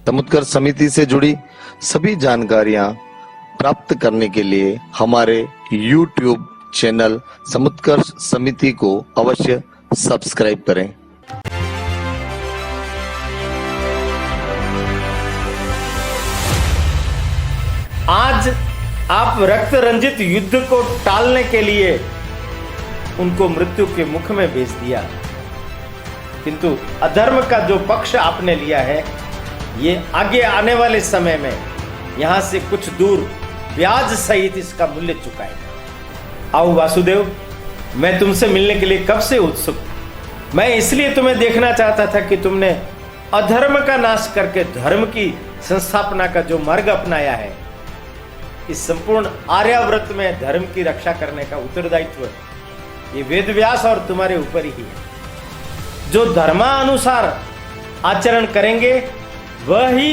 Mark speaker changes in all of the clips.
Speaker 1: समुत्कर्ष समिति से जुड़ी सभी जानकारियां प्राप्त करने के लिए हमारे YouTube चैनल समुत्कर्ष समिति को अवश्य सब्सक्राइब करें।
Speaker 2: आज आप रक्त रंजित युद्ध को टालने के लिए उनको मृत्यु के मुख में भेज दिया, किंतु अधर्म का जो पक्ष आपने लिया है, ये आगे आने वाले समय में यहां से कुछ दूर ब्याज सहित इसका मूल्य चुकाएगा। आओ वासुदेव, मैं तुमसे मिलने के लिए कब से उत्सुक हूं। मैं इसलिए तुम्हें देखना चाहता था कि तुमने अधर्म का नाश करके धर्म की संस्थापना का जो मार्ग अपनाया है, इस संपूर्ण आर्याव्रत में धर्म की रक्षा करने का उत्तरदायित्व ये वेदव्यास और तुम्हारे ऊपर ही है। जो धर्मानुसार आचरण करेंगे वह ही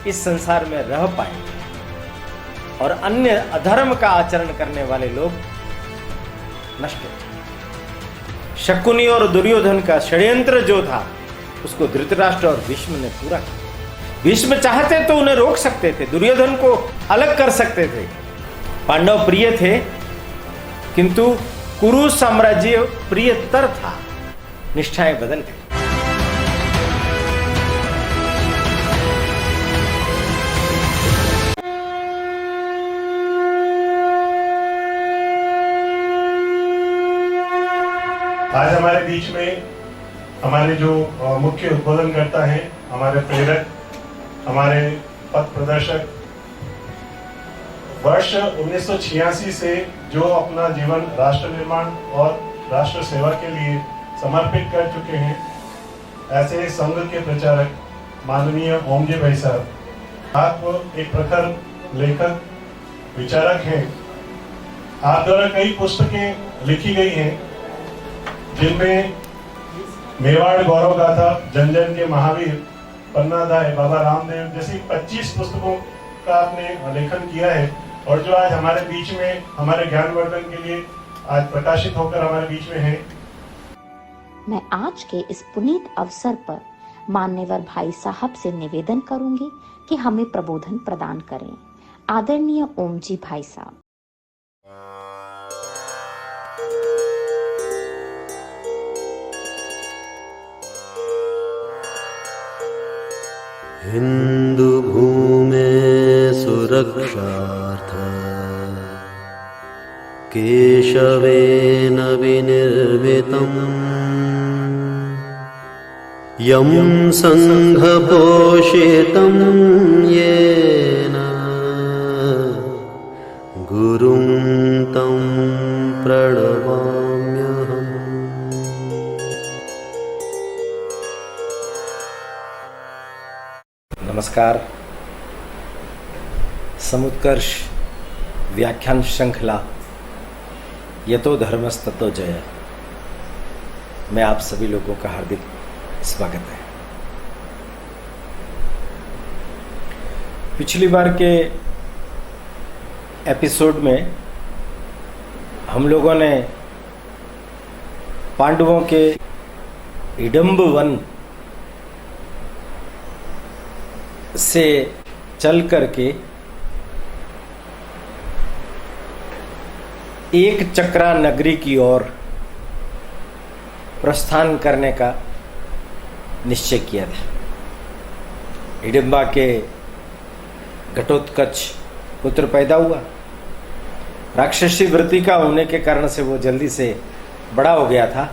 Speaker 2: इस संसार में रह पाएंगे, और अन्य अधर्म का आचरण करने वाले लोग नष्ट हो जाएंगे। शकुनी और दुर्योधन का षड्यंत्र जो था, उसको धृतराष्ट्र और भीष्म ने पूरा किया। भीष्म चाहते तो उन्हें रोक सकते थे, दुर्योधन को अलग कर सकते थे। पांडव प्रिय थे, किंतु कुरु साम्राज्य प्रियतर था। निष्ठाएं बदल गई।
Speaker 3: आज हमारे बीच में हमारे जो मुख्य उद्बोधन करता है, हमारे प्रेरक, हमारे पथ प्रदर्शक, वर्ष 1986 से जो अपना जीवन राष्ट्र निर्माण और राष्ट्र सेवा के लिए समर्पित कर चुके हैं, ऐसे संघ के प्रचारक माननीय ओमजी भाई साहब, आप एक प्रखर लेखक विचारक हैं। आप द्वारा कई पुस्तकें लिखी गई हैं, जिनमें मेवाड़ गौरव गाथा, जन जन के महावीर, पन्नादाय, बाबा रामदेव जैसी 25 पुस्तकों का आपने लेखन किया है, और जो आज हमारे बीच में हमारे ज्ञानवर्धन के लिए आज प्रकाशित होकर हमारे बीच में है।
Speaker 4: मैं आज के इस पुनीत अवसर पर मान्यवर भाई साहब से निवेदन करूंगी कि हमें प्रबोधन प्रदान करें। आदरणीय ओमजी भाई साहब।
Speaker 5: हिंदू भूमे सुरक्षार्थ केशवेन विनिर्मितम् यं संघपोषितं येन गुरुं तं प्रणमाम्यहम्।
Speaker 2: नमस्कार। समुत्कर्ष व्याख्यान श्रृंखला यतो धर्मस्ततो जय में आप सभी लोगों का हार्दिक स्वागत है। पिछली बार के एपिसोड में हम लोगों ने पांडवों के हिडंब वन से चल करके एक चक्रा नगरी की ओर प्रस्थान करने का निश्चय किया था। हिडिंबा के घटोत्कच पुत्र पैदा हुआ। राक्षसी वृत्ति का होने के कारण से वो जल्दी से बड़ा हो गया था।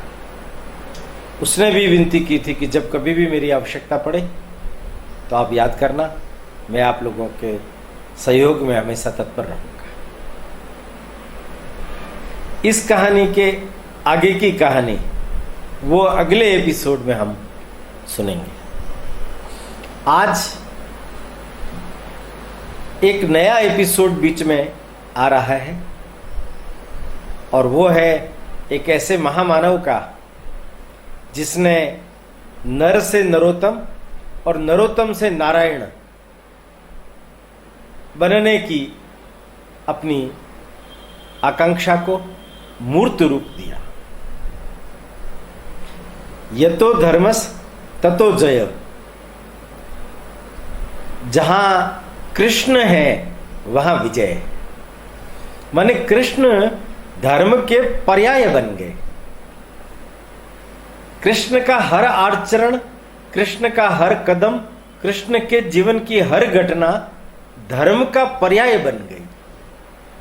Speaker 2: उसने भी विनती की थी कि जब कभी भी मेरी आवश्यकता पड़े तो आप याद करना, मैं आप लोगों के सहयोग में हमेशा तत्पर रहूंगा। इस कहानी के आगे की कहानी वो अगले एपिसोड में हम सुनेंगे। आज एक नया एपिसोड बीच में आ रहा है, और वो है एक ऐसे महामानव का जिसने नर से नरोत्तम और नरोत्तम से नारायण बनने की अपनी आकांक्षा को मूर्त रूप दिया। यतो धर्मस ततो जय। जहां कृष्ण है वहां विजय है। माने कृष्ण धर्म के पर्याय बन गए। कृष्ण का हर आचरण, कृष्ण का हर कदम, कृष्ण के जीवन की हर घटना धर्म का पर्याय बन गई।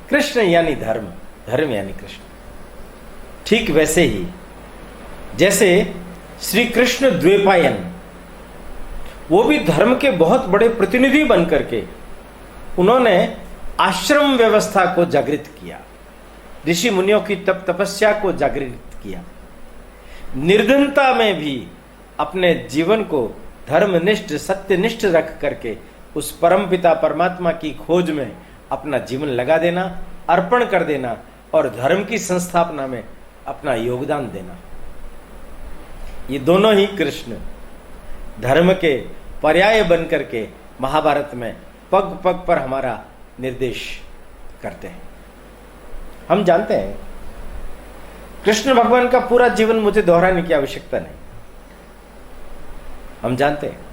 Speaker 2: कृष्ण यानी धर्म, धर्म यानी कृष्ण। ठीक वैसे ही जैसे श्री कृष्ण द्वैपायन, वो भी धर्म के बहुत बड़े प्रतिनिधि बन करके उन्होंने आश्रम व्यवस्था को जागृत किया, ऋषि मुनियों की तप तपस्या को जागृत किया, निर्धनता में भी अपने जीवन को धर्मनिष्ठ सत्यनिष्ठ रख करके उस परमपिता परमात्मा की खोज में अपना जीवन लगा देना, अर्पण कर देना और धर्म की संस्थापना में अपना योगदान देना। ये दोनों ही कृष्ण धर्म के पर्याय बन करके महाभारत में पग पग पर हमारा निर्देश करते हैं। हम जानते हैं कृष्ण भगवान का पूरा जीवन मुझे दोहराने की आवश्यकता नहीं। हम जानते हैं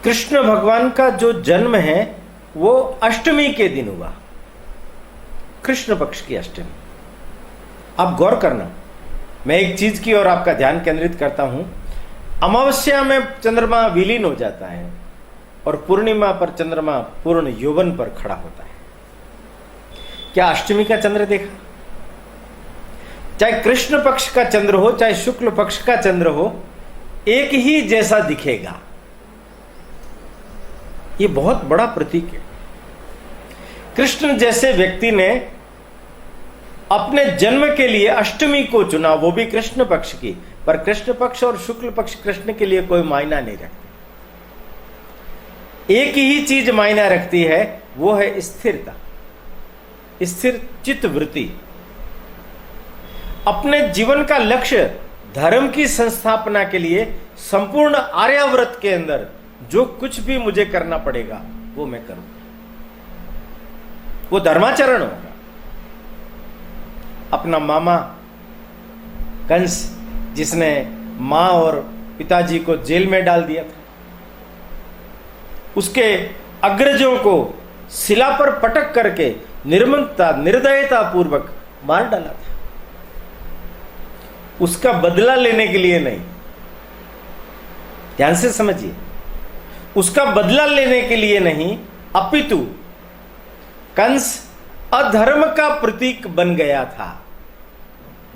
Speaker 2: कृष्ण भगवान का जो जन्म है वो अष्टमी के दिन हुआ, कृष्ण पक्ष की अष्टमी। आप गौर करना, मैं एक चीज की ओर आपका ध्यान केंद्रित करता हूं। अमावस्या में चंद्रमा विलीन हो जाता है और पूर्णिमा पर चंद्रमा पूर्ण यौवन पर खड़ा होता है। क्या अष्टमी का चंद्र देखा? चाहे कृष्ण पक्ष का चंद्र हो चाहे शुक्ल पक्ष का चंद्र हो, एक ही जैसा दिखेगा। यह बहुत बड़ा प्रतीक है। कृष्ण जैसे व्यक्ति ने अपने जन्म के लिए अष्टमी को चुना, वो भी कृष्ण पक्ष की, पर कृष्ण पक्ष और शुक्ल पक्ष कृष्ण के लिए कोई मायना नहीं रखती। एक ही चीज मायना रखती है, वो है स्थिरता, स्थिर चित्त वृत्ति। अपने जीवन का लक्ष्य धर्म की संस्थापना के लिए संपूर्ण आर्याव्रत के अंदर जो कुछ भी मुझे करना पड़ेगा वो मैं करूंगा, वो धर्माचरण होगा। अपना मामा कंस, जिसने मां और पिताजी को जेल में डाल दिया था, उसके अग्रजों को शिला पर पटक करके निर्ममता निर्दयता पूर्वक मार डाला था। उसका बदला लेने के लिए नहीं, ध्यान से समझिए, उसका बदला लेने के लिए नहीं, अपितु कंस अधर्म का प्रतीक बन गया था।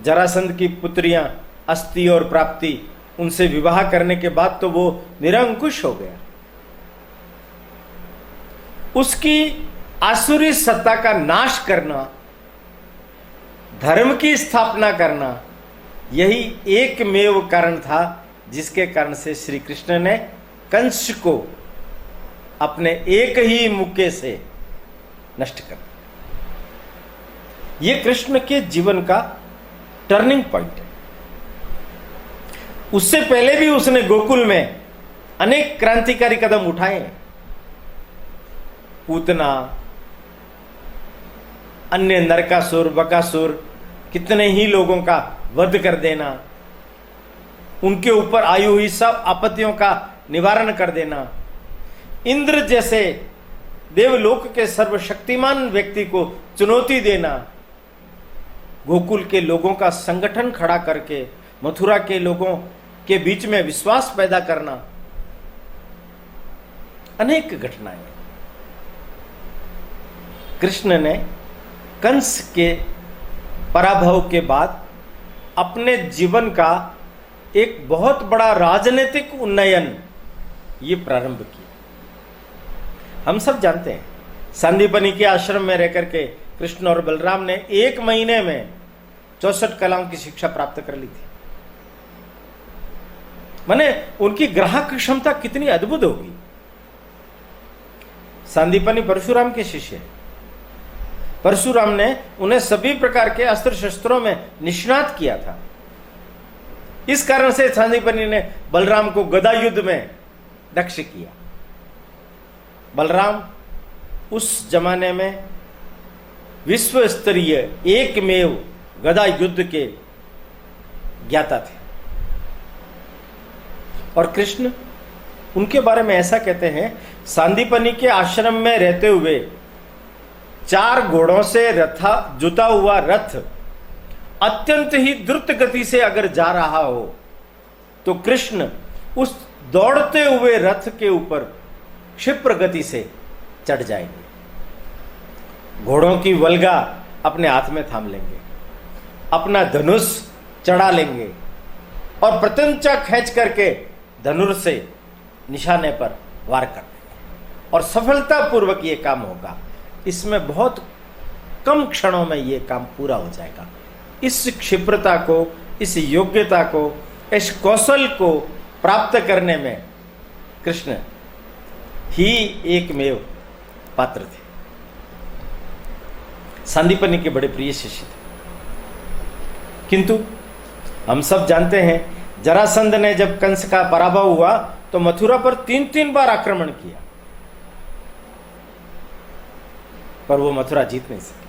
Speaker 2: जरासंध की पुत्रियां अस्ति और प्राप्ति, उनसे विवाह करने के बाद तो वो निरंकुश हो गया। उसकी आसुरी सत्ता का नाश करना, धर्म की स्थापना करना, यही एकमेव कारण था जिसके कारण से श्री कृष्ण ने कंस को अपने एक ही मुक्के से नष्ट कर। यह कृष्ण के जीवन का टर्निंग पॉइंट है। उससे पहले भी उसने गोकुल में अनेक क्रांतिकारी कदम उठाए हैं। पूतना, अन्य नरकासुर, बकासुर, कितने ही लोगों का वध कर देना, उनके ऊपर आई हुई सब आपत्तियों का निवारण कर देना, इंद्र जैसे देवलोक के सर्वशक्तिमान व्यक्ति को चुनौती देना, गोकुल के लोगों का संगठन खड़ा करके मथुरा के लोगों के बीच में विश्वास पैदा करना, अनेक घटनाएं। कृष्ण ने कंस के पराभव के बाद अपने जीवन का एक बहुत बड़ा राजनीतिक उन्नयन ये प्रारंभ किया। हम सब जानते हैं सांदीपनी के आश्रम में रहकर के कृष्ण और बलराम ने 1 महीने में 64 कलाओं की शिक्षा प्राप्त कर ली थी। माने उनकी ग्राहक क्षमता कितनी अद्भुत होगी। सांदीपनी परशुराम के शिष्य हैं। परशुराम ने उन्हें सभी प्रकार के अस्त्र शस्त्रों में निष्णात किया था। इस कारण से सांदीपनी ने बलराम को गदा युद्ध में दक्ष किया। बलराम उस जमाने में विश्व स्तरीय एकमेव गदा युद्ध के ज्ञाता थे और कृष्ण उनके बारे में ऐसा कहते हैं, सांदीपनी के आश्रम में रहते हुए 4 घोड़ों से जुता हुआ रथ अत्यंत ही द्रुत गति से अगर जा रहा हो तो कृष्ण उस दौड़ते हुए रथ के ऊपर क्षिप्र गति से चढ़ जाएंगे, घोड़ों की वल्गा अपने हाथ में थाम लेंगे, अपना धनुष चढ़ा लेंगे और प्रत्यंचा खींच करके धनुष से निशाने पर वार कर देंगे और सफलतापूर्वक ये काम होगा। इसमें बहुत कम क्षणों में ये काम पूरा हो जाएगा। इस क्षिप्रता को, इस योग्यता को, इस कौशल को प्राप्त करने में कृष्ण ही एकमेव पात्र थे। सांदीपनी के बड़े प्रिय शिष्य थे, किंतु हम सब जानते हैं जरासंध ने जब कंस का पराभव हुआ तो मथुरा पर 3 बार आक्रमण किया, पर वो मथुरा जीत नहीं सके।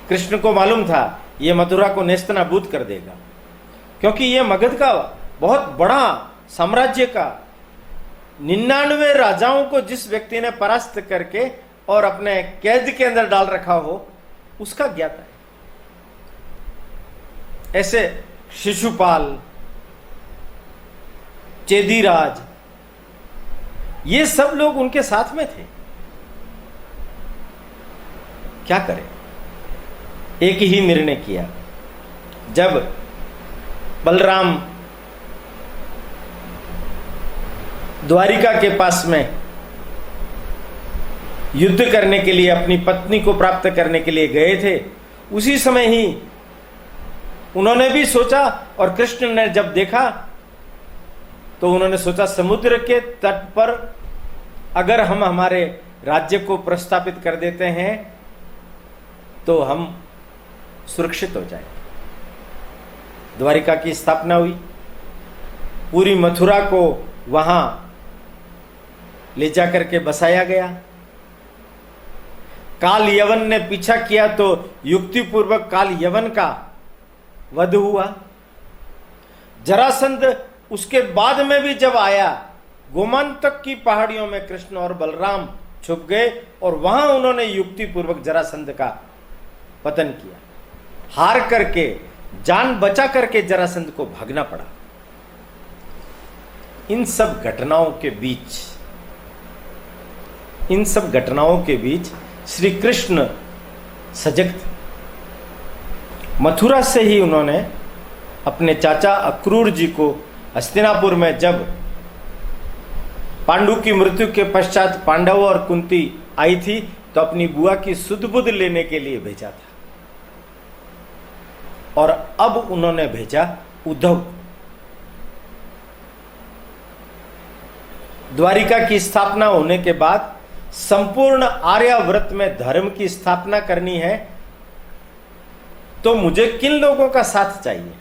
Speaker 2: कृष्ण को मालूम था ये मथुरा को नेस्तनाबूद कर देगा, क्योंकि ये मगध का बहुत बड़ा साम्राज्य का 99 राजाओं को जिस व्यक्ति ने परास्त करके और अपने कैद के अंदर डाल रखा हो उसका ज्ञाता है। ऐसे शिशुपाल, चेदीराज, ये सब लोग उनके साथ में थे। क्या करें? एक ही निर्णय किया। जब बलराम द्वारिका के पास में युद्ध करने के लिए अपनी पत्नी को प्राप्त करने के लिए गए थे, उसी समय ही उन्होंने भी सोचा, और कृष्ण ने जब देखा तो उन्होंने सोचा समुद्र के तट पर अगर हम हमारे राज्य को प्रस्थापित कर देते हैं तो हम सुरक्षित हो जाएंगे। द्वारिका की स्थापना हुई, पूरी मथुरा को वहां ले जाकर के बसाया गया। काल यवन ने पीछा किया तो युक्तिपूर्वक काल यवन का वध हुआ। जरासंध उसके बाद में भी जब आया, गोमंतक की पहाड़ियों में कृष्ण और बलराम छुप गए और वहां उन्होंने युक्तिपूर्वक जरासंध का पतन किया। हार करके, जान बचा करके जरासंध को भागना पड़ा। इन सब घटनाओं के बीच श्री कृष्ण सजग थे। मथुरा से ही उन्होंने अपने चाचा अक्रूर जी को हस्तिनापुर में जब पांडु की मृत्यु के पश्चात पांडव और कुंती आई थी तो अपनी बुआ की सुध बुध लेने के लिए भेजा था, और अब उन्होंने भेजा उद्धव। द्वारिका की स्थापना होने के बाद संपूर्ण आर्यावर्त में धर्म की स्थापना करनी है तो मुझे किन लोगों का साथ चाहिए?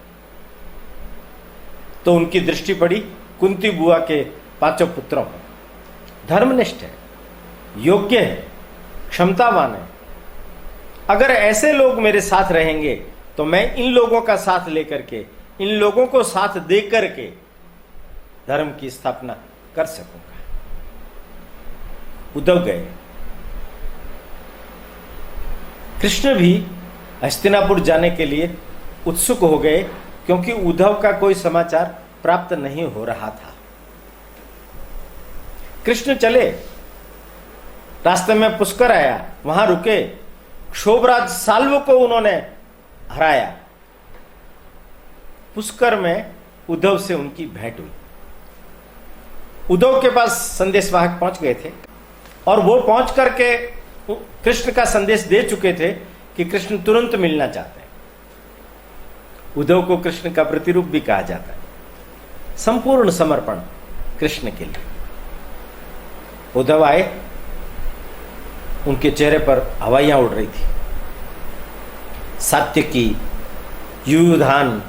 Speaker 2: तो उनकी दृष्टि पड़ी कुंती बुआ के 5 पुत्रों पर। धर्मनिष्ठ है, योग्य है, क्षमतावान है। अगर ऐसे लोग मेरे साथ रहेंगे तो मैं इन लोगों का साथ लेकर के, इन लोगों को साथ दे करके धर्म की स्थापना कर सकूंगा। उद्धव गए। कृष्ण भी हस्तिनापुर जाने के लिए उत्सुक हो गए, क्योंकि उद्धव का कोई समाचार प्राप्त नहीं हो रहा था। कृष्ण चले, रास्ते में पुष्कर आया, वहां रुके, क्षोभराज साल्व को उन्होंने हराया। पुष्कर में उद्धव से उनकी भेंट हुई। उद्धव के पास संदेशवाहक पहुंच गए थे और वो पहुंच करके कृष्ण का संदेश दे चुके थे कि कृष्ण तुरंत मिलना चाहते हैं। उद्धव को कृष्ण का प्रतिरूप भी कहा जाता है। संपूर्ण समर्पण कृष्ण के लिए। उद्धव आए, उनके चेहरे पर हवाइयां उड़ रही थी। सात्यकी, युयुधान,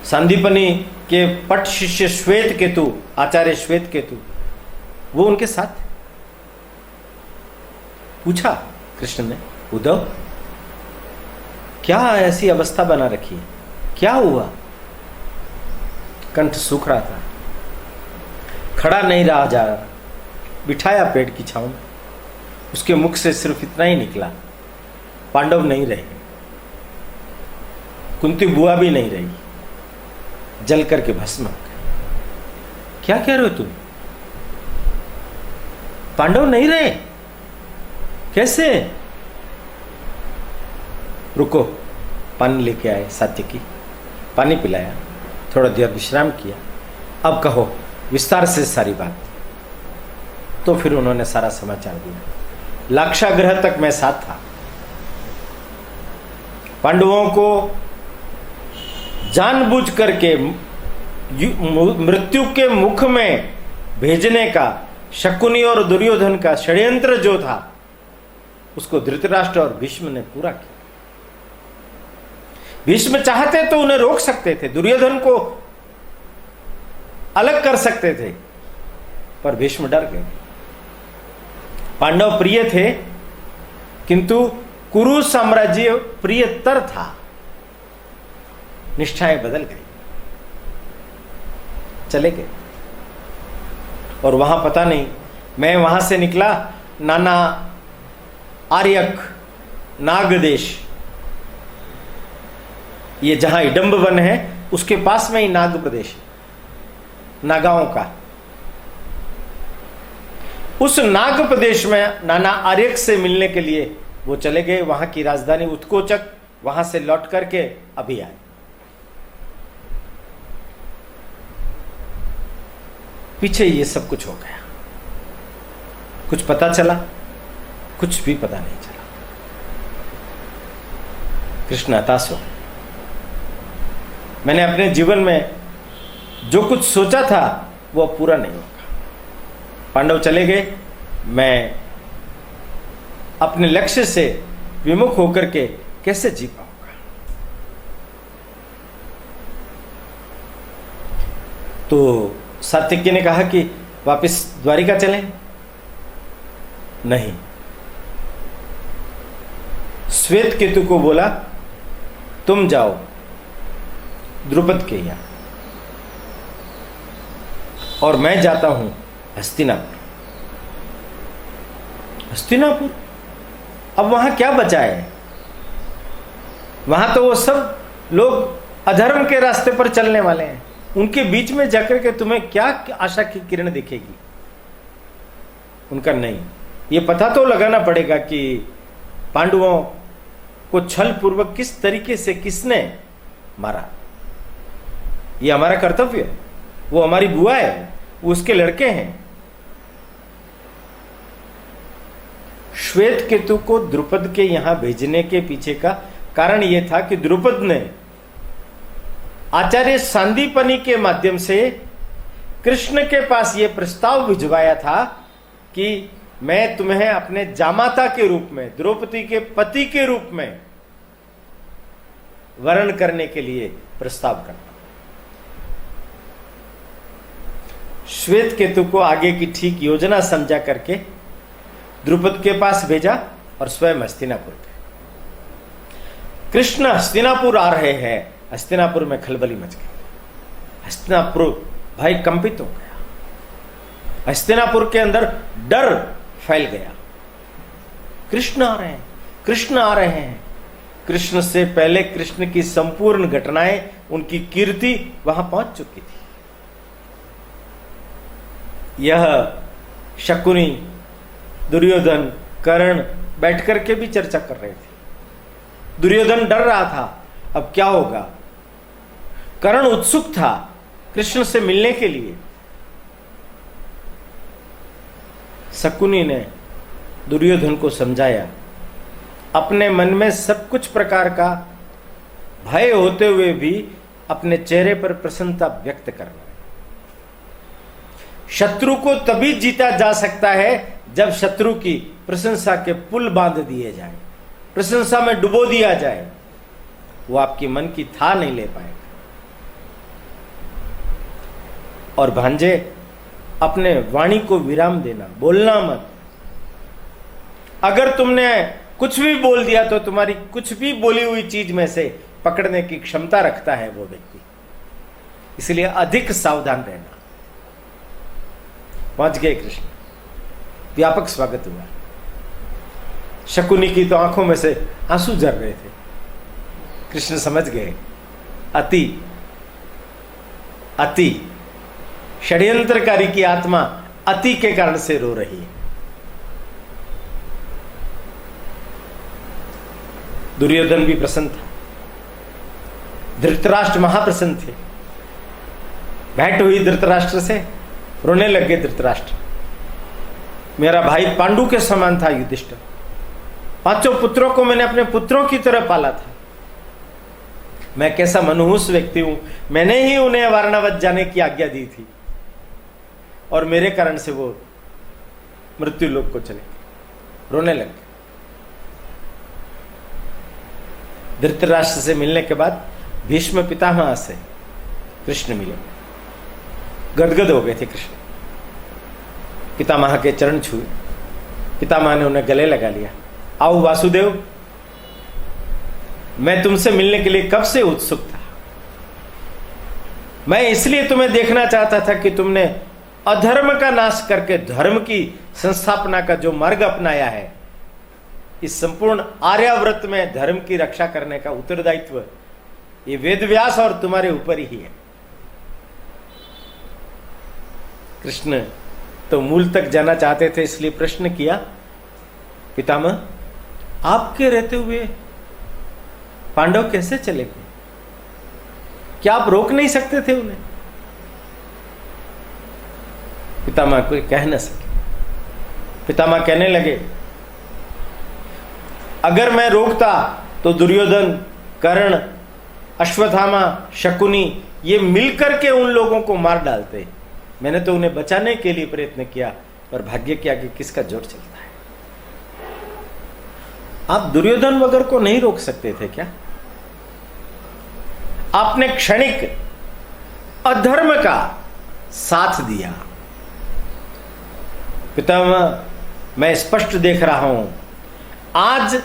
Speaker 2: सांदीपनी के पट शिष्य श्वेत केतु, आचार्य श्वेत केतु, वो उनके साथ। पूछा कृष्ण ने, उद्धव क्या ऐसी अवस्था बना रखी है, क्या हुआ? कंठ सूख रहा था। खड़ा नहीं रहा जा रहा, बिठाया पेड़ की छांव में। उसके मुख से सिर्फ इतना ही निकला, पांडव नहीं रहे, कुंती बुआ भी नहीं रही, जल करके भस्म हो गए। क्या कह रहे हो तुम? पांडव नहीं रहे कैसे? रुको, पानी लेके आए सात्यकी, पानी पिलाया, थोड़ा देर विश्राम किया। अब कहो विस्तार से सारी बात। तो फिर उन्होंने सारा समाचार दिया। लाक्षागृह तक मैं साथ था। पांडवों को जानबूझ करके मृत्यु के मुख में भेजने का शकुनी और दुर्योधन का षड्यंत्र जो था, उसको धृतराष्ट्र और भीष्म ने पूरा किया। भीष्म चाहते तो उन्हें रोक सकते थे, दुर्योधन को अलग कर सकते थे, पर भीष्म डर गए। पांडव प्रिय थे, किंतु कुरु साम्राज्य प्रियतर था। निष्ठाएं बदल गई, चले गए। और वहां पता नहीं, मैं वहां से निकला, नाना आर्यक नागदेश, ये जहां इडम्ब वन है उसके पास में ही नाग प्रदेश, नागाओं का। उस नाग प्रदेश में नाना आर्यक से मिलने के लिए वो चले गए। वहां की राजधानी उत्कोचक, वहां से लौट करके अभी आए। पीछे ये सब कुछ हो गया। कुछ पता चला? कुछ भी पता नहीं चला। कृष्ण हताश हो। मैंने अपने जीवन में जो कुछ सोचा था वो पूरा नहीं होगा। पांडव चले गए, मैं अपने लक्ष्य से विमुख होकर के कैसे जी पाऊंगा? तो सात्यकी ने कहा कि वापस द्वारिका चलें? नहीं। श्वेत केतु को बोला, तुम जाओ द्रुपद के यहां, और मैं जाता हूं हस्तिनापुर। हस्तिनापुर? अब वहां क्या बचा है? वहां तो वो सब लोग अधर्म के रास्ते पर चलने वाले हैं। उनके बीच में जाकर के तुम्हें क्या आशा की किरण दिखेगी? उनका नहीं। ये पता तो लगाना पड़ेगा कि पांडवों को छल पूर्वक किस तरीके से किसने मारा। ये हमारा कर्तव्य है। वो हमारी बुआ है, वो उसके लड़के हैं। श्वेत केतु को द्रुपद के यहां भेजने के पीछे का कारण यह था कि द्रुपद ने आचार्य सांदीपनि के माध्यम से कृष्ण के पास यह प्रस्ताव भिजवाया था कि मैं तुम्हें अपने जामाता के रूप में, द्रौपदी के पति के रूप में वर्ण करने के लिए प्रस्ताव करता। श्वेत केतु को आगे की ठीक योजना समझा करके द्रुपद के पास भेजा और स्वयं हस्तिनापुर गए। कृष्ण हस्तिनापुर आ रहे हैं। हस्तिनापुर में खलबली मच गई। हस्तिनापुर भाई कंपित हो गया। हस्तिनापुर के अंदर डर फैल गया। कृष्ण आ रहे हैं, कृष्ण आ रहे हैं। कृष्ण से पहले कृष्ण की संपूर्ण घटनाएं, उनकी कीर्ति वहां पहुंच चुकी थी। यह शकुनी, दुर्योधन, कर्ण बैठ करके भी चर्चा कर रहे थे। दुर्योधन डर रहा था, अब क्या होगा। कर्ण उत्सुक था कृष्ण से मिलने के लिए। शकुनी ने दुर्योधन को समझाया, अपने मन में सब कुछ प्रकार का भय होते हुए भी अपने चेहरे पर प्रसन्नता व्यक्त करना। शत्रु को तभी जीता जा सकता है जब शत्रु की प्रशंसा के पुल बांध दिए जाए, प्रशंसा में डुबो दिया जाए। वो आपकी मन की था नहीं ले पाएगा। और भांजे, अपने वाणी को विराम देना, बोलना मत। अगर तुमने कुछ भी बोल दिया तो तुम्हारी कुछ भी बोली हुई चीज में से पकड़ने की क्षमता रखता है वो व्यक्ति। इसलिए अधिक सावधान रहना। पहुंच गए कृष्ण। व्यापक स्वागत हुआ। शकुनी की तो आंखों में से आंसू झर रहे थे। कृष्ण समझ गए अति अति षड्यंत्रकारी की आत्मा अति के कारण से रो रही है। दुर्योधन भी प्रसन्न था, धृतराष्ट्र महाप्रसन्न थे। भेंट हुई धृतराष्ट्र से, रोने लग गए धृतराष्ट्र। मेरा भाई पांडु के समान था युधिष्ठिर, 5 पुत्रों को मैंने अपने पुत्रों की तरह पाला था। मैं कैसा मनहूस व्यक्ति हूं, मैंने ही उन्हें वारणावत जाने की आज्ञा दी थी और मेरे कारण से वो मृत्यु लोक को चले गए। रोने लग गए। धृतराष्ट्र से मिलने के बाद भीष्म पितामह से कृष्ण मिले। गदगद हो गए थे कृष्ण। पितामह के चरण छुए। पितामह ने उन्हें गले लगा लिया। आओ वासुदेव, मैं तुमसे मिलने के लिए कब से उत्सुक था। मैं इसलिए तुम्हें देखना चाहता था कि तुमने अधर्म का नाश करके धर्म की संस्थापना का जो मार्ग अपनाया है, इस संपूर्ण आर्याव्रत में धर्म की रक्षा करने का उत्तरदायित्व ये वेदव्यास और तुम्हारे ऊपर ही है। कृष्ण तो मूल तक जाना चाहते थे, इसलिए प्रश्न किया, पितामह आपके रहते हुए पांडव कैसे चले गए? क्या आप रोक नहीं सकते थे उन्हें? पितामह कोई कह न सके। पितामह कहने लगे, अगर मैं रोकता तो दुर्योधन, कर्ण, अश्वत्थामा, शकुनी ये मिलकर के उन लोगों को मार डालते। मैंने तो उन्हें बचाने के लिए प्रयत्न किया, पर भाग्य के आगे किसका जोर चलता है। आप दुर्योधन वगैरह को नहीं रोक सकते थे क्या? आपने क्षणिक अधर्म का साथ दिया। पितामह, मैं स्पष्ट देख रहा हूं, आज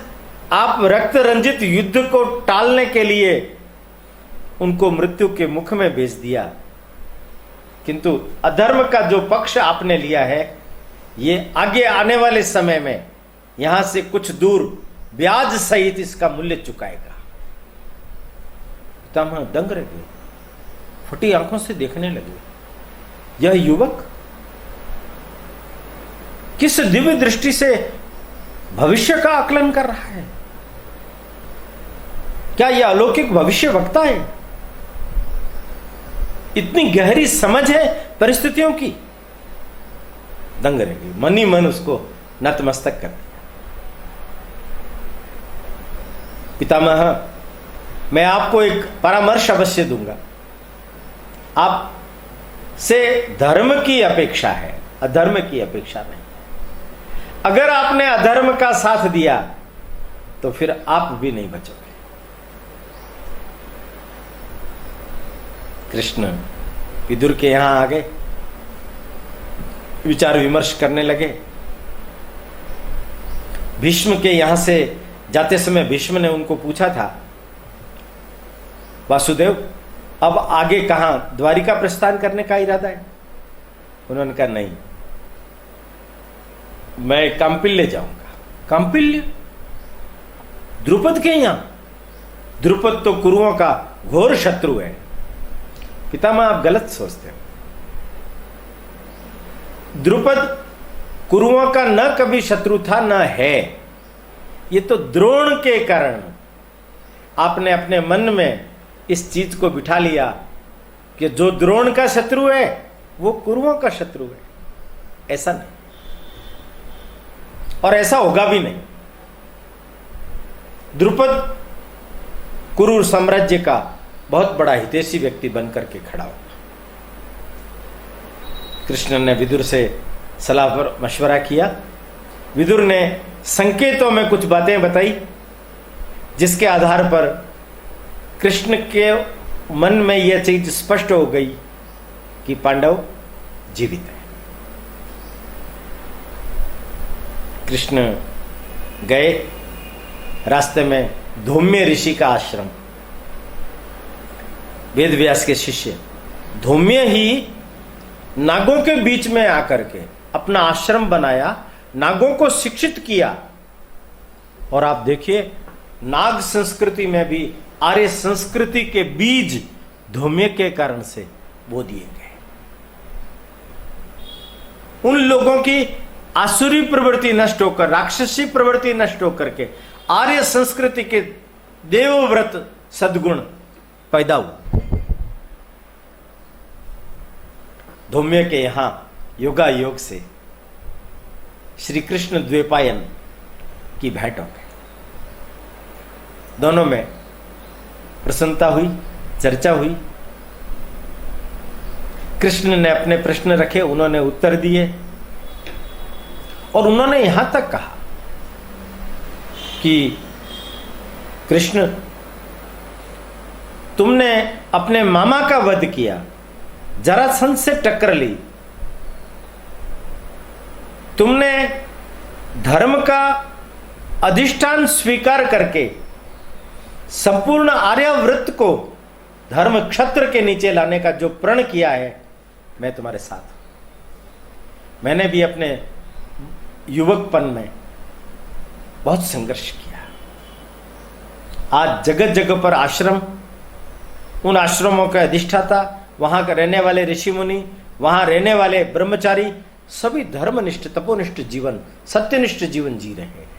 Speaker 2: आप रक्त रंजित युद्ध को टालने के लिए उनको मृत्यु के मुख में भेज दिया, किंतु अधर्म का जो पक्ष आपने लिया है, ये आगे आने वाले समय में यहां से कुछ दूर ब्याज सहित इसका मूल्य चुकाएगा। पितामह दंग रह गए, फटी आंखों से देखने लगे। यह युवक किस दिव्य दृष्टि से भविष्य का आकलन कर रहा है? क्या यह अलौकिक भविष्य वक्ता है? इतनी गहरी समझ है परिस्थितियों की। दंग रह गई, मन ही मन उसको नतमस्तक कर दिया। पितामह, मैं आपको एक परामर्श अवश्य दूंगा। आप से धर्म की अपेक्षा है, अधर्म की अपेक्षा नहीं। अगर आपने अधर्म का साथ दिया तो फिर आप भी नहीं बचोगे। कृष्ण विदुर के यहां आ गए, विचार विमर्श करने लगे। भीष्म के यहां से जाते समय भीष्म ने उनको पूछा था, वासुदेव अब आगे कहां, द्वारिका प्रस्थान करने का इरादा है? उन्होंने कहा नहीं, मैं कांपिल्य जाऊंगा। कांपिल्य? द्रुपद के यहां? द्रुपद तो कुरुओं का घोर शत्रु है। पितामह, आप गलत सोचते हो। द्रुपद कुरुओं का न कभी शत्रु था न है। ये तो द्रोण के कारण आपने अपने मन में इस चीज को बिठा लिया कि जो द्रोण का शत्रु है वो कुरुओं का शत्रु है। ऐसा नहीं, और ऐसा होगा भी नहीं। द्रुपद कुरु साम्राज्य का बहुत बड़ा हितैषी व्यक्ति बनकर के खड़ा होगा। कृष्ण ने विदुर से सलाह पर मशवरा किया। विदुर ने संकेतों में कुछ बातें बताई, जिसके आधार पर कृष्ण के मन में यह चीज स्पष्ट हो गई कि पांडव जीवित है। कृष्ण गए। रास्ते में धौम्य ऋषि का आश्रम, वेदव्यास के शिष्य धौम्य ही नागों के बीच में आकर के अपना आश्रम बनाया, नागों को शिक्षित किया। और आप देखिए, नाग संस्कृति में भी आर्य संस्कृति के बीज धूम्य के कारण से बो दिए गए। उन लोगों की आसुरी प्रवृत्ति नष्ट होकर, राक्षसी प्रवृत्ति नष्ट होकर के आर्य संस्कृति के देवव्रत सद्गुण पैदा हुए। धूम्य के यहां योगा योग से श्री कृष्ण द्वैपायन की भेंट हो गई। दोनों में प्रसन्नता हुई, चर्चा हुई। कृष्ण ने अपने प्रश्न रखे, उन्होंने उत्तर दिए, और उन्होंने यहां तक कहा कि कृष्ण, तुमने अपने मामा का वध किया, जरासंध से टक्कर ली, तुमने धर्म का अधिष्ठान स्वीकार करके संपूर्ण आर्यावृत्त को धर्म क्षत्र के नीचे लाने का जो प्रण किया है, मैं तुम्हारे साथ हूं। मैंने भी अपने युवकपन में बहुत संघर्ष किया। आज जगह जगह पर आश्रम, उन आश्रमों के अधिष्ठाता, वहां के रहने वाले ऋषि मुनि, वहां रहने वाले ब्रह्मचारी सभी धर्मनिष्ठ, तपोनिष्ठ जीवन, सत्यनिष्ठ जीवन जी रहे हैं।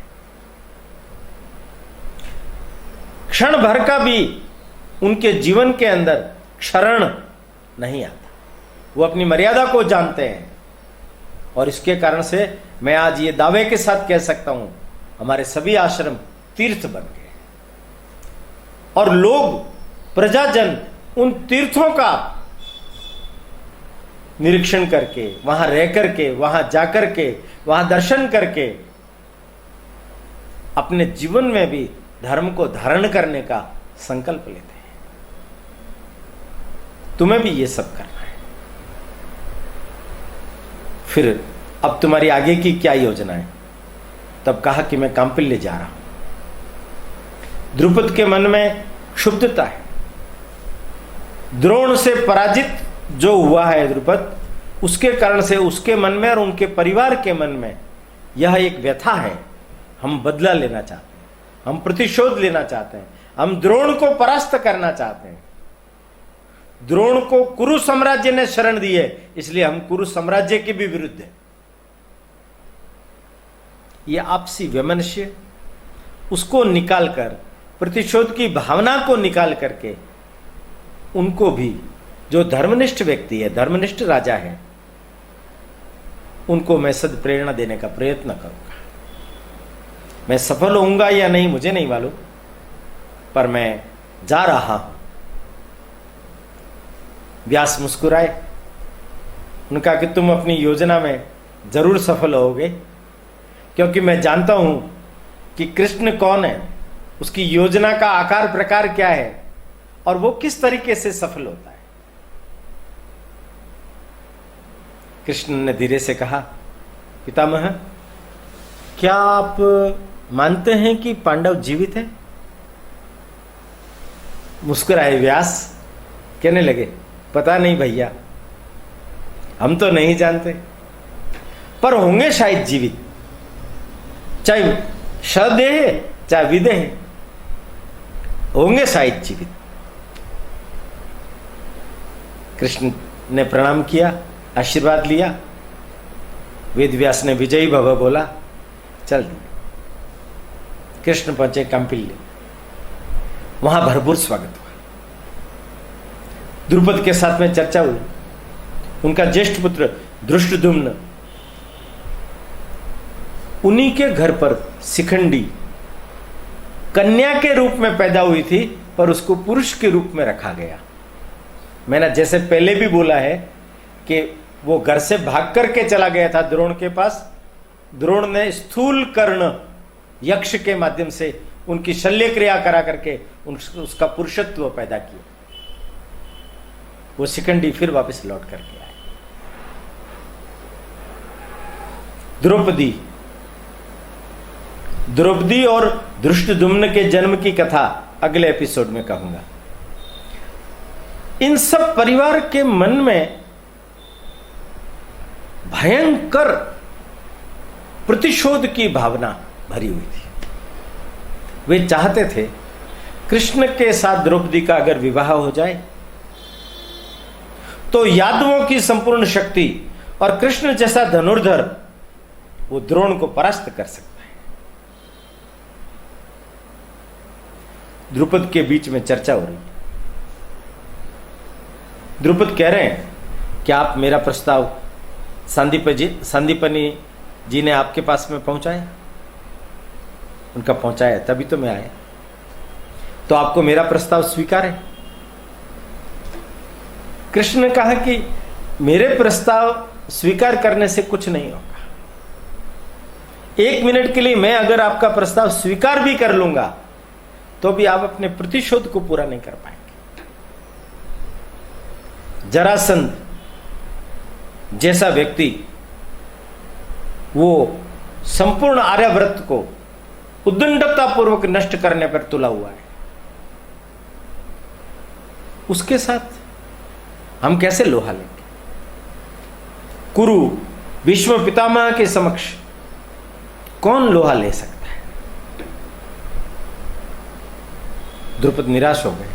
Speaker 2: क्षण भर का भी उनके जीवन के अंदर क्षरण नहीं आता। वो अपनी मर्यादा को जानते हैं, और इसके कारण से मैं आज ये दावे के साथ कह सकता हूं, हमारे सभी आश्रम तीर्थ बन गए, और लोग, प्रजाजन उन तीर्थों का निरीक्षण करके, वहां रह करके, वहां जाकर के, वहां दर्शन करके अपने जीवन में भी धर्म को धारण करने का संकल्प लेते हैं। तुम्हें भी ये सब करना है। फिर अब तुम्हारी आगे की क्या योजना है? तब कहा कि मैं कांपिल्य जा रहा हूं। द्रुपद के मन में क्षुब्धता है। द्रोण से पराजित जो हुआ है द्रुपद, उसके कारण से उसके मन में और उनके परिवार के मन में यह एक व्यथा है। हम बदला लेना चाहते हैं, हम प्रतिशोध लेना चाहते हैं, हम द्रोण को परास्त करना चाहते हैं। द्रोण को कुरु साम्राज्य ने शरण दी है, इसलिए हम कुरु साम्राज्य के भी विरुद्ध हैं। यह आपसी वैमनस्य, उसको निकालकर, प्रतिशोध की भावना को निकाल करके, उनको भी, जो धर्मनिष्ठ व्यक्ति है, धर्मनिष्ठ राजा है, उनको मैं सद प्रेरणा देने का प्रयत्न करूंगा। मैं सफल होऊंगा या नहीं मुझे नहीं मालूम, पर मैं जा रहा हूं। व्यास मुस्कुराए। उनका कि तुम अपनी योजना में जरूर सफल होगे, क्योंकि मैं जानता हूं कि कृष्ण कौन है, उसकी योजना का आकार प्रकार क्या है, और वो किस तरीके से सफल होता है। कृष्ण ने धीरे से कहा, पितामह, क्या आप मानते हैं कि पांडव जीवित हैं? मुस्कुराए व्यास, कहने लगे, पता नहीं भैया, हम तो नहीं जानते, पर होंगे शायद जीवित, चाहे सदेह चाहे विदेह, होंगे शायद जीवित। कृष्ण ने प्रणाम किया, आशीर्वाद लिया। वेदव्यास ने विजयी भव बोला, चल दिया। कृष्ण पहुंचे कांपिल्य, वहां भरपूर स्वागत हुआ। द्रुपद के साथ में चर्चा हुई। उनका ज्येष्ठ पुत्र धृष्टद्युम्न, उन्हीं के घर पर शिखंडी कन्या के रूप में पैदा हुई थी, पर उसको पुरुष के रूप में रखा गया। मैंने जैसे पहले भी बोला है कि वो घर से भाग करके चला गया था द्रोण के पास। द्रोण ने स्थूल कर्ण यक्ष के माध्यम से उनकी शल्य क्रिया करा करके उसका पुरुषत्व पैदा किया। वो शिखंडी फिर वापस लौट करके आए। द्रौपदी और धृष्टद्युम्न के जन्म की कथा अगले एपिसोड में कहूंगा। इन सब परिवार के मन में भयंकर प्रतिशोध की भावना भरी हुई थी। वे चाहते थे कृष्ण के साथ द्रौपदी का अगर विवाह हो जाए तो यादवों की संपूर्ण शक्ति और कृष्ण जैसा धनुर्धर वो द्रोण को परास्त कर सकता है। द्रुपद के बीच में चर्चा हो रही है। द्रुपद कह रहे हैं कि आप मेरा प्रस्ताव संदीपनी जी ने आपके पास में पहुंचाया। उनका पहुंचाया तभी तो मैं आया। तो आपको मेरा प्रस्ताव स्वीकार है? कृष्ण ने कहा कि मेरे प्रस्ताव स्वीकार करने से कुछ नहीं होगा। 1 मिनट के लिए मैं अगर आपका प्रस्ताव स्वीकार भी कर लूंगा तो भी आप अपने प्रतिशोध को पूरा नहीं कर पाएंगे। जरासंध जैसा व्यक्ति वो संपूर्ण आर्यावर्त को उद्दंडता पूर्वक नष्ट करने पर तुला हुआ है, उसके साथ हम कैसे लोहा लेंगे? कुरु भीष्म पितामह के समक्ष कौन लोहा ले सकता है? द्रुपद निराश हो गए,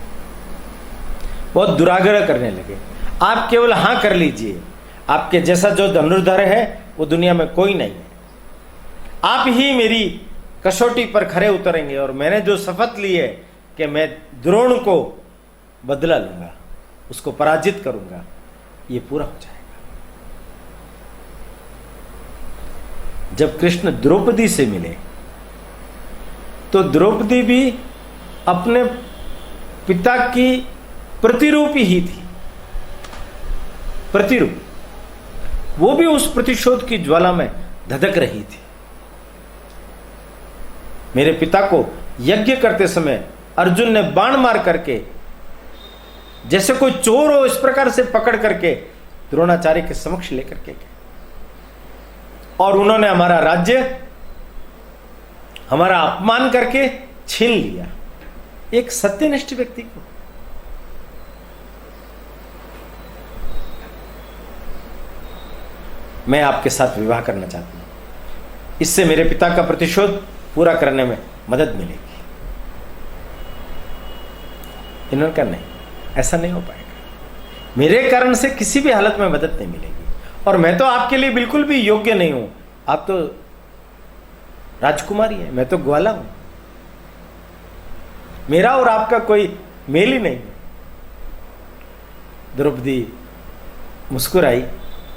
Speaker 2: बहुत दुराग्रह करने लगे। आप केवल हां कर लीजिए, आपके जैसा जो धनुर्धर है वो दुनिया में कोई नहीं है। आप ही मेरी कसौटी पर खरे उतरेंगे और मैंने जो शपथ ली है कि मैं द्रोण को बदला लूंगा, उसको पराजित करूंगा, ये पूरा हो जाएगा। जब कृष्ण द्रौपदी से मिले तो द्रौपदी भी अपने पिता की प्रतिरूप ही थी, प्रतिरूप। वो भी उस प्रतिशोध की ज्वाला में धधक रही थी। मेरे पिता को यज्ञ करते समय अर्जुन ने बाण मार करके, जैसे कोई चोर हो इस प्रकार से पकड़ करके द्रोणाचार्य के समक्ष लेकर के गए और उन्होंने हमारा राज्य, हमारा अपमान करके छीन लिया। एक सत्यनिष्ठ व्यक्ति को मैं आपके साथ विवाह करना चाहती हूं, इससे मेरे पिता का प्रतिशोध पूरा करने में मदद मिलेगी। इन्होंने कहा नहीं, ऐसा नहीं हो पाएगा, मेरे कारण से किसी भी हालत में मदद नहीं मिलेगी और मैं तो आपके लिए बिल्कुल भी योग्य नहीं हूं। आप तो राजकुमारी है, मैं तो ग्वाला हूं, मेरा और आपका कोई मेल ही नहीं। द्रौपदी मुस्कुराई,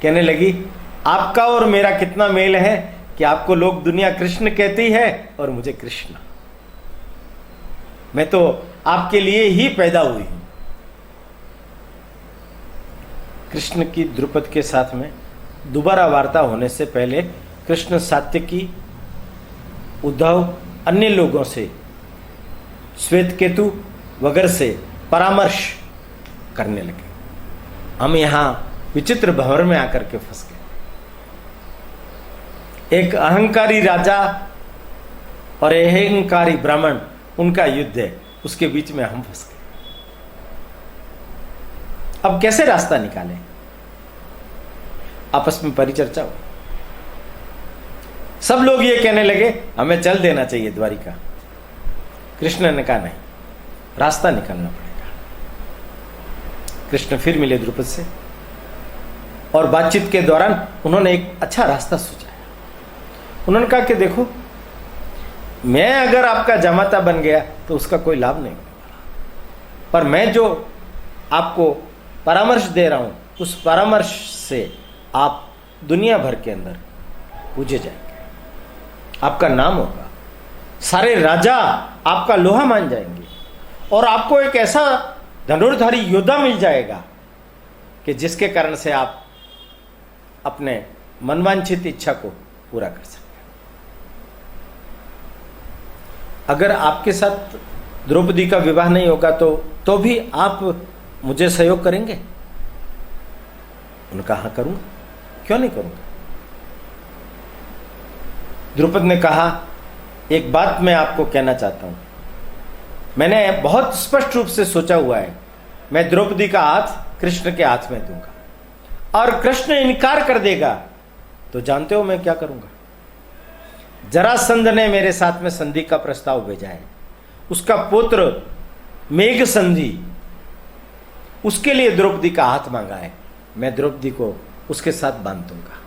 Speaker 2: कहने लगी आपका और मेरा कितना मेल है कि आपको लोग दुनिया कृष्ण कहती है और मुझे कृष्ण। मैं तो आपके लिए ही पैदा हुई हूं। कृष्ण की द्रुपद के साथ में दोबारा वार्ता होने से पहले कृष्ण सात्यकी, उद्धव, अन्य लोगों से, श्वेतकेतु वगैरह से परामर्श करने लगे। हम यहां विचित्र भंवर में आकर के फंस गए। एक अहंकारी राजा और अहंकारी ब्राह्मण, उनका युद्ध है, उसके बीच में हम फंस गए। अब कैसे रास्ता निकालें? आपस में परिचर्चा हो। सब लोग ये कहने लगे हमें चल देना चाहिए द्वारिका। कृष्ण ने कहा नहीं, रास्ता निकालना पड़ेगा। कृष्ण फिर मिले द्रुपद से और बातचीत के दौरान उन्होंने एक अच्छा रास्ता सुझाया। उन्होंने कहा कि देखो, मैं अगर आपका जमाता बन गया तो उसका कोई लाभ नहीं होगा, पर मैं जो आपको परामर्श दे रहा हूं उस परामर्श से आप दुनिया भर के अंदर पूजे जाएंगे, आपका नाम होगा, सारे राजा आपका लोहा मान जाएंगे और आपको एक ऐसा धनुर्धारी योद्धा मिल जाएगा कि जिसके कारण से आप अपने मनवांछित इच्छा को पूरा कर सकते हैं। अगर आपके साथ द्रौपदी का विवाह नहीं होगा तो भी आप मुझे सहयोग करेंगे? उन्होंने कहा हाँ करूंगा, क्यों नहीं करूंगा। द्रुपद ने कहा एक बात मैं आपको कहना चाहता हूं, मैंने बहुत स्पष्ट रूप से सोचा हुआ है, मैं द्रौपदी का हाथ कृष्ण के हाथ में दूंगा और कृष्ण इनकार कर देगा तो जानते हो मैं क्या करूंगा? जरासंध ने मेरे साथ में संधि का प्रस्ताव भेजा है, उसका पुत्र मेघ संधि, उसके लिए द्रौपदी का हाथ मांगा है। मैं द्रौपदी को उसके साथ बांध दूंगा,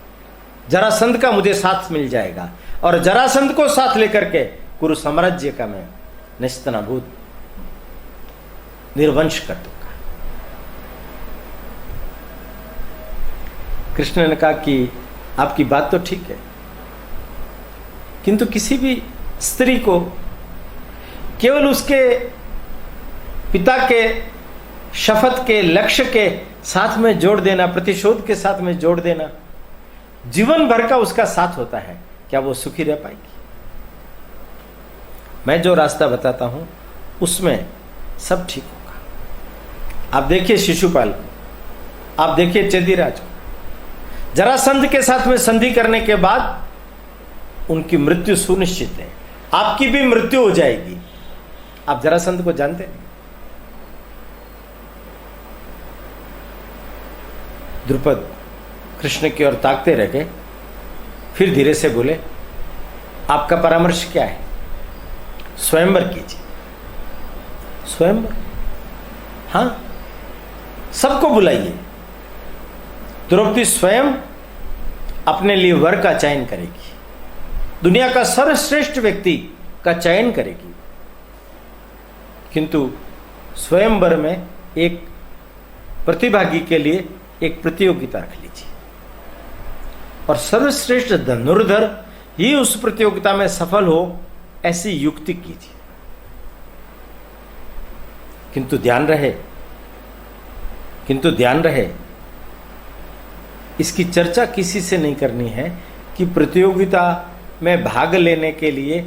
Speaker 2: जरासंध का मुझे साथ मिल जाएगा और जरासंध को साथ लेकर के कुरु साम्राज्य का मैं निस्तनाभूत निर्वंश कर दूंगा। कृष्ण ने कहा कि आपकी बात तो ठीक है, किंतु किसी भी स्त्री को केवल उसके पिता के शपथ के लक्ष्य के साथ में जोड़ देना, प्रतिशोध के साथ में जोड़ देना, जीवन भर का उसका साथ होता है, क्या वो सुखी रह पाएगी? मैं जो रास्ता बताता हूं उसमें सब ठीक होगा। आप देखिए शिशुपाल को, आप देखिए चेदीराज को, जरासंध के साथ में संधि करने के बाद उनकी मृत्यु सुनिश्चित है, आपकी भी मृत्यु हो जाएगी। आप जरासंध को जानते हैं? द्रुपद कृष्ण की ओर ताकते रह गए, फिर धीरे से बोले, आपका परामर्श क्या है? स्वयंवर कीजिए। स्वयंवर? हां, सबको बुलाइए। द्रौपदी स्वयं अपने लिए वर का चयन करेगी, दुनिया का सर्वश्रेष्ठ व्यक्ति का चयन करेगी, किंतु स्वयंवर में एक प्रतिभागी के लिए एक प्रतियोगिता रख लीजिए और सर्वश्रेष्ठ धनुर्धर ही उस प्रतियोगिता में सफल हो, ऐसी युक्ति कीजिए। किंतु ध्यान रहे इसकी चर्चा किसी से नहीं करनी है कि प्रतियोगिता में भाग लेने के लिए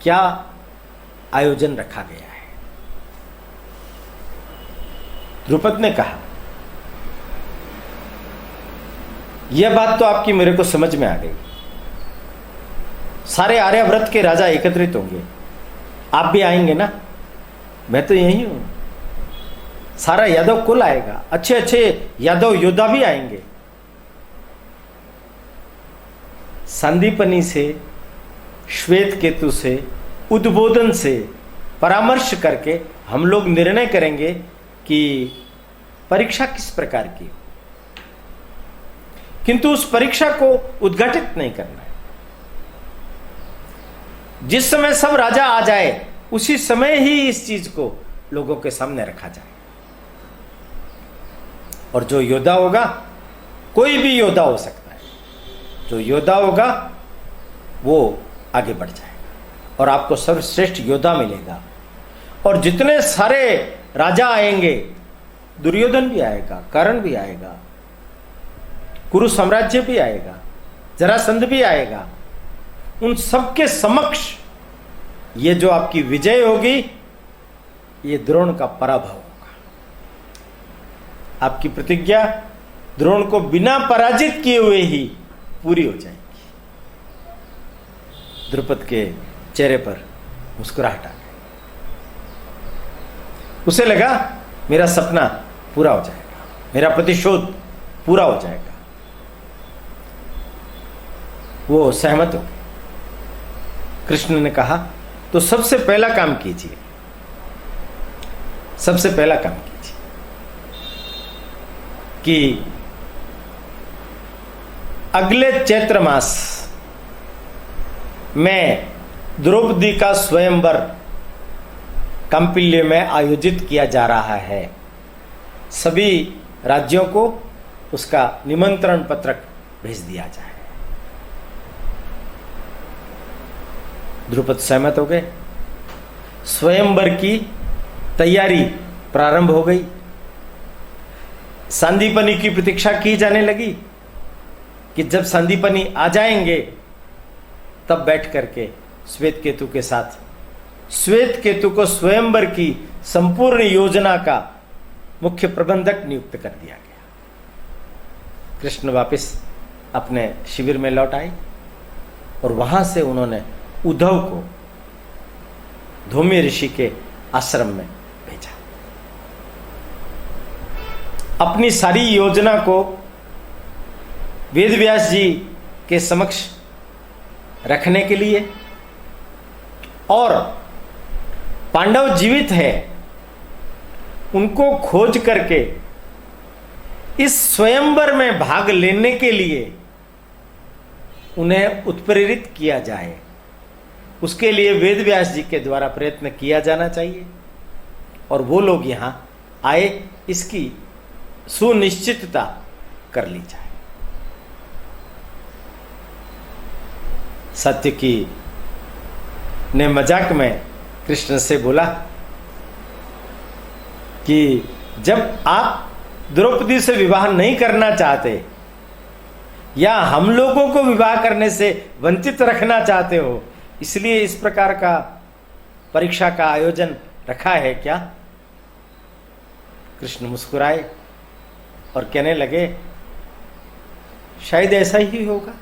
Speaker 2: क्या आयोजन रखा गया है। द्रुपद ने कहा, यह बात तो आपकी मेरे को समझ में आ गई, सारे आर्यावर्त के राजा एकत्रित होंगे, आप भी आएंगे ना? मैं तो यही हूं, सारा यादव कुल आएगा, अच्छे अच्छे यादव योद्धा भी आएंगे। संदीपनी से, श्वेत केतु से, उद्बोधन से परामर्श करके हम लोग निर्णय करेंगे कि परीक्षा किस प्रकार की, किंतु उस परीक्षा को उद्घाटित नहीं करना है। जिस समय सब राजा आ जाए उसी समय ही इस चीज को लोगों के सामने रखा जाए, और जो योद्धा होगा, कोई भी योद्धा हो सकता है, जो योद्धा होगा वो आगे बढ़ जाएगा और आपको सर्वश्रेष्ठ योद्धा मिलेगा। और जितने सारे राजा आएंगे, दुर्योधन भी आएगा, कर्ण भी आएगा, कुरु साम्राज्य भी आएगा, जरासंध भी आएगा, उन सबके समक्ष ये जो आपकी विजय होगी, ये द्रोण का पराभव होगा। आपकी प्रतिज्ञा द्रोण को बिना पराजित किए हुए ही पूरी हो जाएगी। द्रुपद के चेहरे पर मुस्कुराहट आ गई, उसे लगा मेरा सपना पूरा हो जाएगा, मेरा प्रतिशोध पूरा हो जाएगा। वो सहमत हो गए। कृष्ण ने कहा, तो सबसे पहला काम कीजिए, सबसे पहला काम कीजिए कि अगले चैत्र मास में द्रौपदी का स्वयंवर कौंपिल्य में आयोजित किया जा रहा है। सभी राज्यों को उसका निमंत्रण पत्रक भेज दिया जाए। द्रुपद सहमत हो गए। स्वयंवर की तैयारी प्रारंभ हो गई। संदीपनी की प्रतीक्षा की जाने लगी कि जब संदीपनी आ जाएंगे तब बैठ करके श्वेत केतु के साथ, श्वेत केतु को स्वयंवर की संपूर्ण योजना का मुख्य प्रबंधक नियुक्त कर दिया गया। कृष्ण वापस अपने शिविर में लौट आए और वहां से उन्होंने उद्धव को धौम्य ऋषि के आश्रम में भेजा। अपनी सारी योजना को वेदव्यास जी के समक्ष रखने के लिए और पांडव जीवित है उनको खोज करके इस स्वयंवर में भाग लेने के लिए उन्हें उत्प्रेरित किया जाए, उसके लिए वेद व्यास जी के द्वारा प्रयत्न किया जाना चाहिए और वो लोग यहां आए, इसकी सुनिश्चितता कर ली जाए। सात्यकी ने मजाक में कृष्ण से बोला कि जब आप द्रौपदी से विवाह नहीं करना चाहते या हम लोगों को विवाह करने से वंचित रखना चाहते हो, इसलिए इस प्रकार का परीक्षा का आयोजन रखा है क्या? कृष्ण मुस्कुराए और कहने लगे शायद ऐसा ही होगा,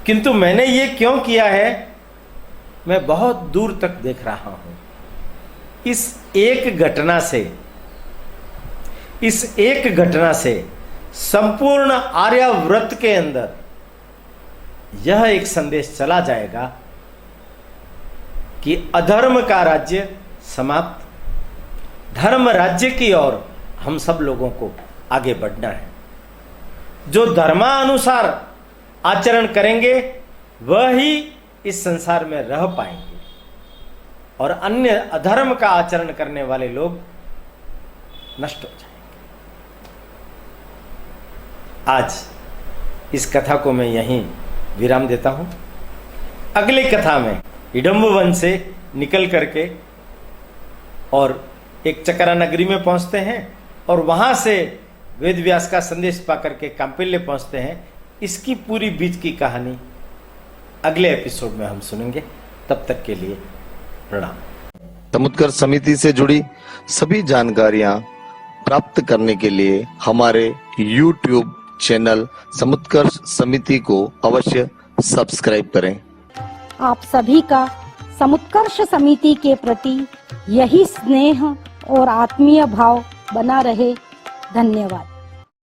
Speaker 2: किंतु मैंने ये क्यों किया है मैं बहुत दूर तक देख रहा हूं। इस एक घटना से संपूर्ण आर्याव्रत के अंदर यह एक संदेश चला जाएगा कि अधर्म का राज्य समाप्त, धर्म राज्य की ओर हम सब लोगों को आगे बढ़ना है। जो धर्मानुसार आचरण करेंगे वह ही इस संसार में रह पाएंगे और अन्य अधर्म का आचरण करने वाले लोग नष्ट हो जाएंगे। आज इस कथा को मैं यहीं विराम देता हूं। अगली कथा में हिडम्ब वन से निकल करके और एक चकरा नगरी में पहुंचते हैं और वहां से वेद व्यास का संदेश पाकर के कांपिल्य पहुंचते हैं। इसकी पूरी बीच की कहानी अगले एपिसोड में हम सुनेंगे। तब तक के लिए प्रणाम।
Speaker 1: समुत्कर्ष समिति से जुड़ी सभी जानकारियां प्राप्त करने के लिए हमारे YouTube चैनल समुत्कर्ष समिति को अवश्य सब्सक्राइब करें।
Speaker 6: आप सभी का समुत्कर्ष समिति के प्रति यही स्नेह और आत्मीय भाव बना रहे। धन्यवाद।